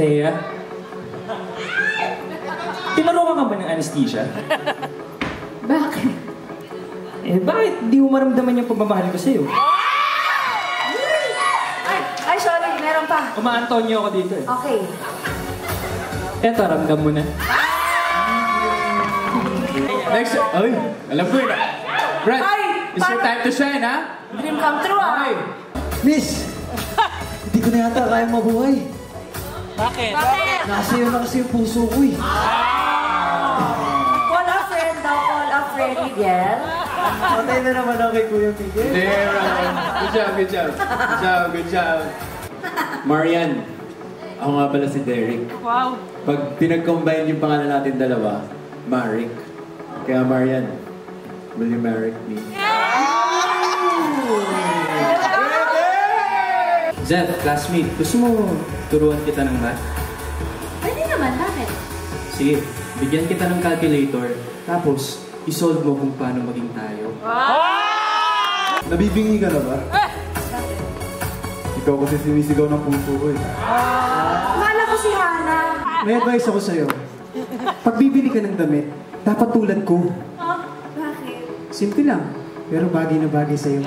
Thea? Tinurukan ka ba ng anesthesia? Bakit? Eh, bakit di mo maramdaman yung pagmamahal ko sa'yo? Ay, sorry, meron pa. Uma-Antonio ako dito eh. Okay. Eto, ramdam mo na. Next, ay, alam ko yun. Brad, Ay, it's your time to shine, ha? Dream come true, ah. Okay. Miss! Hindi ko na yata kaya mabuhay. Bakit? Nakasayo na kasi yung puso ko eh. Call a friend daw, call a friend, Miguel. Patay na naman ako kay Kuya Miguel. Hindi, good job, good job. Good job, good job. Marian, ako nga pala si Derek. Wow. Pag pinag-combine yung pangalan natin dalawa, Marik. Kaya Marian, will you marry me? Zed, classmate, gusto mo turuan kita ng math? Pwede naman, bakit? Sige, bigyan kita ng calculator, tapos isolve mo kung paano maging tayo. Nabibingi ka na ba? Ikaw kasi sinisigaw ng puso ko eh. Akala ko si Hana. May advice ako sa'yo. Pag bibili ka ng damit, dapat tulad ko. Oh, bakit? Simple lang, pero bagay na bagay sa'yo.